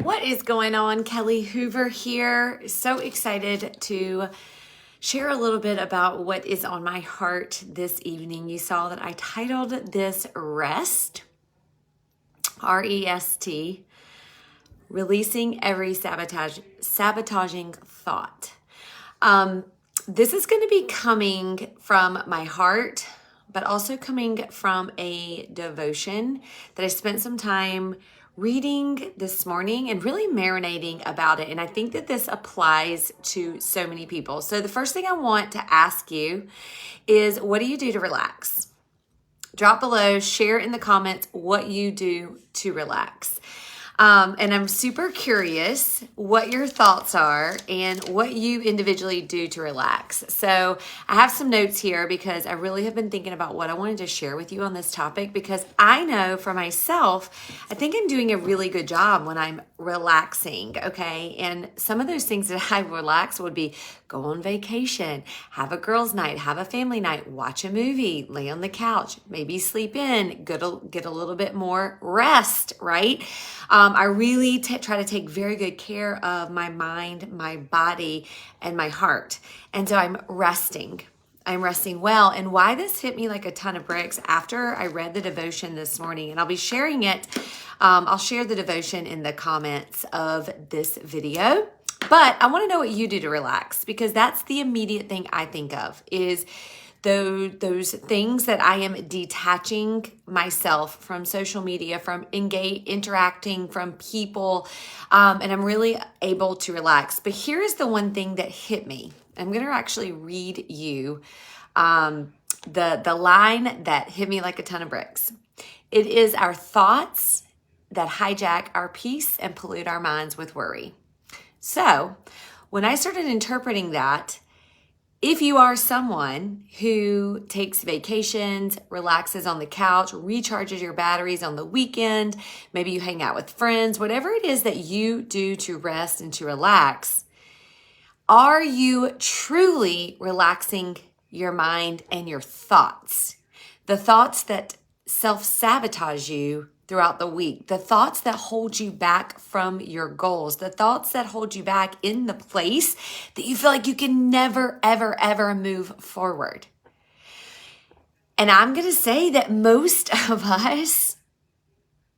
What is going on? Kelly Hoover here. So excited to share a little bit about what is on my heart this evening. You saw that I titled this Rest, R-E-S-T, Releasing Every Sabotaging Thought. This is going to be coming from my heart, but also coming from a devotion that I spent some time reading this morning and really marinating about it. And I think that this applies to so many people. So the first thing I want to ask you is, what do you do to relax? Drop below, share in the comments what you do to relax. And I'm super curious what your thoughts are and what you individually do to relax. So I have some notes here because I really have been thinking about what I wanted to share with you on this topic, because I know for myself, I think I'm doing a really good job when I'm relaxing, okay? And some of those things that I relax would be go on vacation, have a girls' night, have a family night, watch a movie, lay on the couch, maybe sleep in, get a little bit more rest, right? I really try to take very good care of my mind, my body, and my heart. And so I'm resting. I'm resting well. And why this hit me like a ton of bricks after I read the devotion this morning, and I'll be sharing it. I'll share the devotion in the comments of this video. But I want to know what you do to relax, because that's the immediate thing I think of is those things that I am detaching myself from social media, from interacting, from people, and I'm really able to relax. But here is the one thing that hit me. I'm going to actually read you the line that hit me like a ton of bricks. It is our thoughts that hijack our peace and pollute our minds with worry. So when I started interpreting that, if you are someone who takes vacations, relaxes on the couch, recharges your batteries on the weekend, maybe you hang out with friends, whatever it is that you do to rest and to relax, are you truly relaxing your mind and your thoughts? The thoughts that self-sabotage you throughout the week, the thoughts that hold you back from your goals, the thoughts that hold you back in the place that you feel like you can never, ever, ever move forward. And I'm going to say that most of us,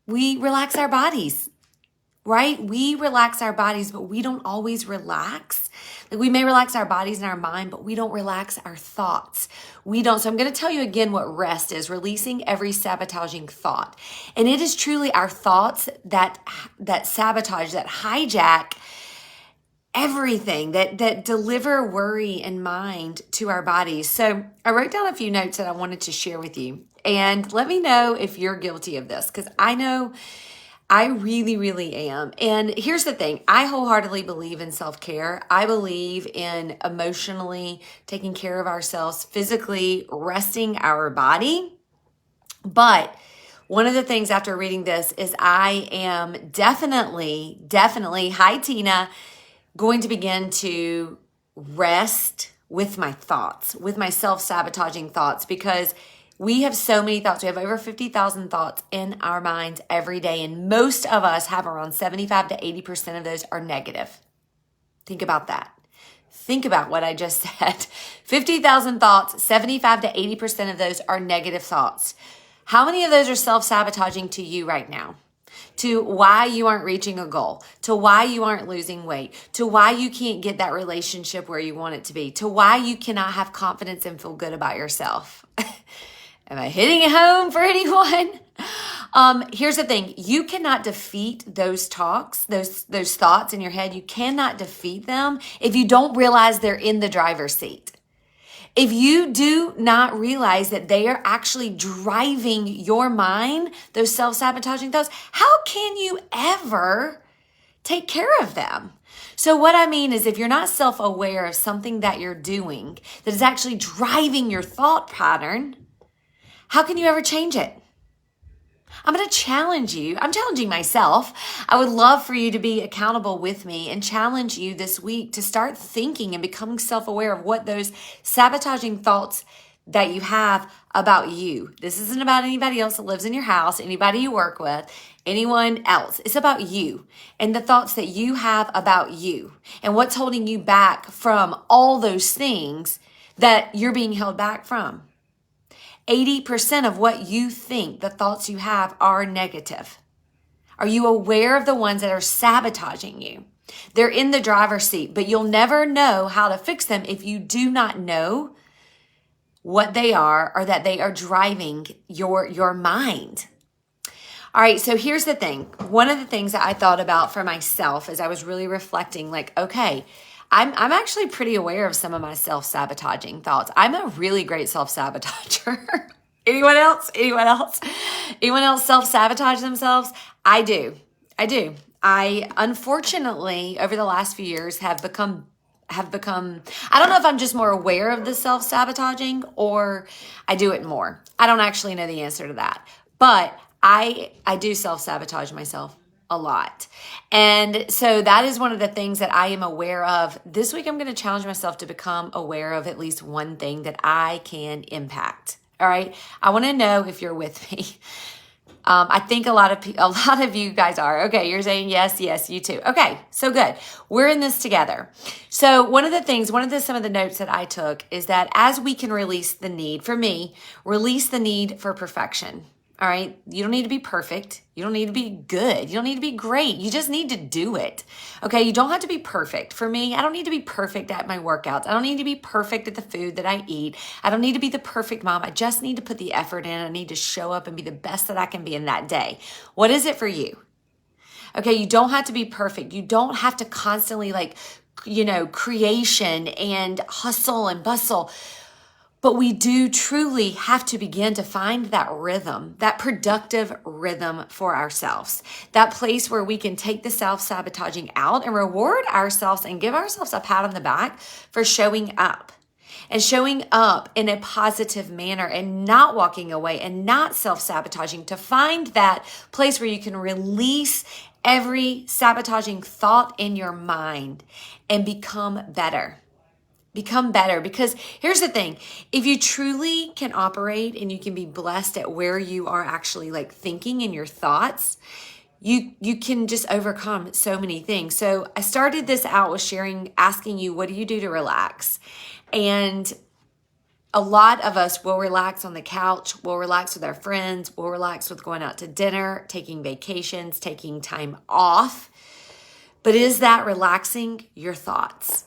we relax our bodies, right? We relax our bodies, but we don't always relax. Like, we may relax our bodies and our mind, but we don't relax our thoughts. We don't. So I'm going to tell you again what rest is: releasing every sabotaging thought. And it is truly our thoughts that sabotage, that hijack everything, that deliver worry and mind to our bodies. So I wrote down a few notes that I wanted to share with you. And let me know if you're guilty of this, because I know I really, really am. And here's the thing. I wholeheartedly believe in self-care. I believe in emotionally taking care of ourselves, physically resting our body. But one of the things after reading this is I am definitely, hi Tina, going to begin to rest with my thoughts, with my self-sabotaging thoughts, because we have so many thoughts. We have over 50,000 thoughts in our minds every day, and most of us have around 75 to 80% of those are negative. Think about that. Think about what I just said. 50,000 thoughts, 75 to 80% of those are negative thoughts. How many of those are self-sabotaging to you right now? To why you aren't reaching a goal, to why you aren't losing weight, to why you can't get that relationship where you want it to be, to why you cannot have confidence and feel good about yourself. Am I hitting it home for anyone? Here's the thing. You cannot defeat those talks, those thoughts in your head. You cannot defeat them if you don't realize they're in the driver's seat. If you do not realize that they are actually driving your mind, those self-sabotaging thoughts, how can you ever take care of them? So what I mean is, if you're not self-aware of something that you're doing that is actually driving your thought pattern, how can you ever change it? I'm going to challenge you. I'm challenging myself. I would love for you to be accountable with me and challenge you this week to start thinking and becoming self-aware of what those sabotaging thoughts that you have about you. This isn't about anybody else that lives in your house, anybody you work with, anyone else. It's about you and the thoughts that you have about you and what's holding you back from all those things that you're being held back from. 80% of what you think, the thoughts you have, are negative. Are you aware of the ones that are sabotaging you? They're in the driver's seat, but you'll never know how to fix them if you do not know what they are or that they are driving your mind. All right, so here's the thing. One of the things that I thought about for myself as I was really reflecting, like, okay, I'm actually pretty aware of some of my self-sabotaging thoughts. I'm a really great self-sabotager. Anyone else? Anyone else self-sabotage themselves? I do. I unfortunately, over the last few years, have become, I don't know if I'm just more aware of the self-sabotaging or I do it more. I don't actually know the answer to that. But I do self-sabotage myself a lot. And so that is one of the things that I am aware of. This week, I'm going to challenge myself to become aware of at least one thing that I can impact. All right. I want to know if you're with me. I think a lot of you guys are. Okay, you're saying yes, you too. Okay, so good. We're in this together. So some of the notes that I took is that as we can release the need for perfection. All right. You don't need to be perfect. You don't need to be good. You don't need to be great. You just need to do it. Okay. You don't have to be perfect. For me, I don't need to be perfect at my workouts. I don't need to be perfect at the food that I eat. I don't need to be the perfect mom. I just need to put the effort in. I need to show up and be the best that I can be in that day. What is it for you? Okay. You don't have to be perfect. You don't have to constantly creation and hustle and bustle. But we do truly have to begin to find that rhythm, that productive rhythm for ourselves. That place where we can take the self-sabotaging out and reward ourselves and give ourselves a pat on the back for showing up. And showing up in a positive manner and not walking away and not self-sabotaging, to find that place where you can release every sabotaging thought in your mind and become better. Become better, because here's the thing. If you truly can operate and you can be blessed at where you are actually thinking in your thoughts, you can just overcome so many things. So I started this out with asking you, what do you do to relax? And a lot of us will relax on the couch, we'll relax with our friends, we'll relax with going out to dinner, taking vacations, taking time off. But is that relaxing your thoughts?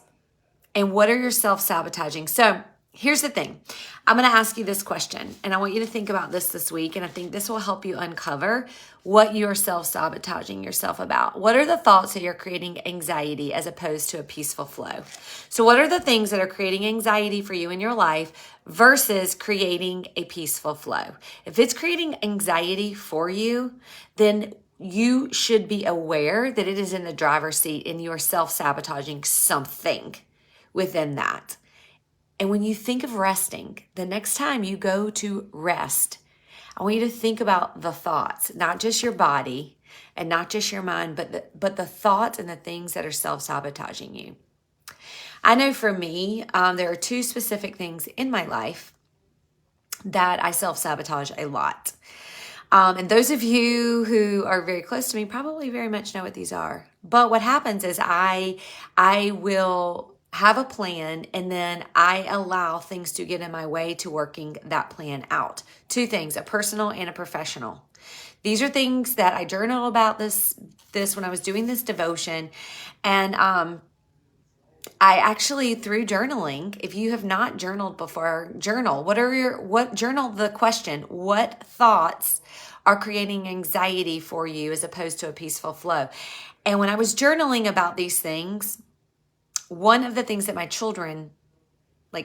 And what are your self-sabotaging? So here's the thing. I'm going to ask you this question, and I want you to think about this week, and I think this will help you uncover what you're self-sabotaging yourself about. What are the thoughts that you're creating anxiety as opposed to a peaceful flow? So what are the things that are creating anxiety for you in your life versus creating a peaceful flow? If it's creating anxiety for you, then you should be aware that it is in the driver's seat and you are self-sabotaging something within that. And when you think of resting, the next time you go to rest, I want you to think about the thoughts, not just your body and not just your mind, but the thoughts and the things that are self-sabotaging you. I know for me, there are two specific things in my life that I self-sabotage a lot. And those of you who are very close to me probably very much know what these are. But what happens is I will have a plan, and then I allow things to get in my way to working that plan out. Two things, a personal and a professional. These are things that I journal about this when I was doing this devotion. And I actually, through journaling, if you have not journaled before, journal. Journal the question, what thoughts are creating anxiety for you as opposed to a peaceful flow? And when I was journaling about these things, one of the things that my children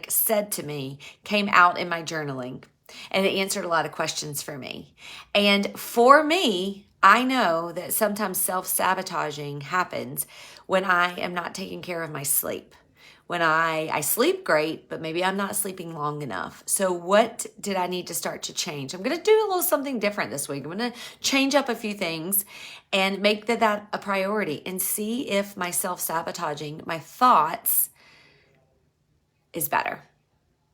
said to me came out in my journaling, and it answered a lot of questions for me. And for me, I know that sometimes self-sabotaging happens when I am not taking care of my sleep. When I sleep great, but maybe I'm not sleeping long enough. So what did I need to start to change? I'm going to do a little something different this week. I'm going to change up a few things and make that a priority and see if my self-sabotaging, my thoughts, is better.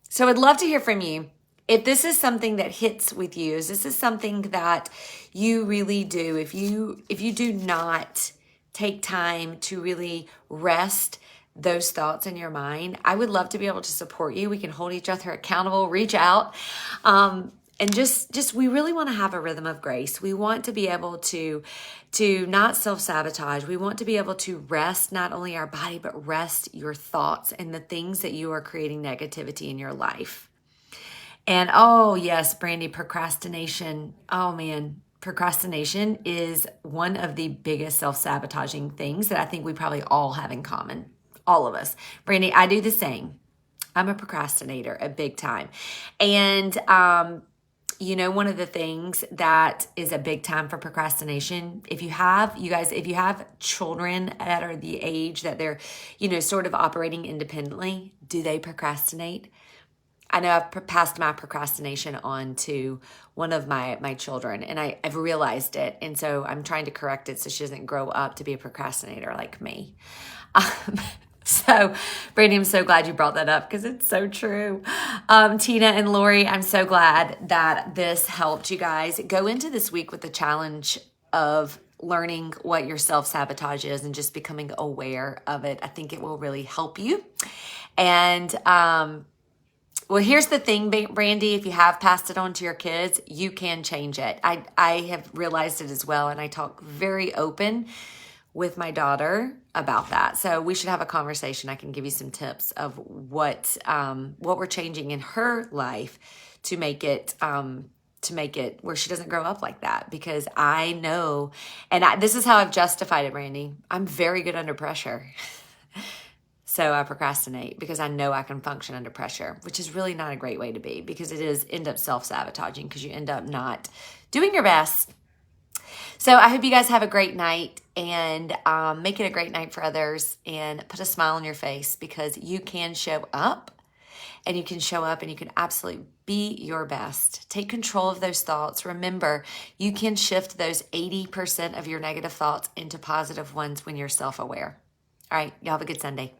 So I'd love to hear from you. if this is something that hits with you, is this is something that you really do, if you do not take time to really rest those thoughts in your mind, I would love to be able to support you. We can hold each other accountable, reach out. And just we really want to have a rhythm of grace. We want to be able to not self-sabotage. We want to be able to rest not only our body, but rest your thoughts and the things that you are creating negativity in your life. And oh yes, Brandy, procrastination. Oh man, procrastination is one of the biggest self-sabotaging things that I think we probably all have in common. All of us. Brandy, I do the same. I'm a procrastinator, a big time. And you know, one of the things that is a big time for procrastination, if you have children that are the age that they're, you know, sort of operating independently, do they procrastinate? I know I've passed my procrastination on to one of my children, and I've realized it. And so I'm trying to correct it so she doesn't grow up to be a procrastinator like me. So, Brandy, I'm so glad you brought that up because it's so true. Tina and Lori, I'm so glad that this helped you guys go into this week with the challenge of learning what your self-sabotage is and just becoming aware of it. I think it will really help you. And, well, here's the thing, Brandy, if you have passed it on to your kids, you can change it. I have realized it as well, and I talk very open with my daughter about that. So we should have a conversation. I can give you some tips of what we're changing in her life to make it where she doesn't grow up like that. Because I know, and this is how I've justified it, Brandy. I'm very good under pressure. So I procrastinate because I know I can function under pressure, which is really not a great way to be because it is end up self-sabotaging because you end up not doing your best. So I hope you guys have a great night and make it a great night for others and put a smile on your face because you can show up and you can absolutely be your best. Take control of those thoughts. Remember, you can shift those 80% of your negative thoughts into positive ones when you're self-aware. All right, y'all have a good Sunday.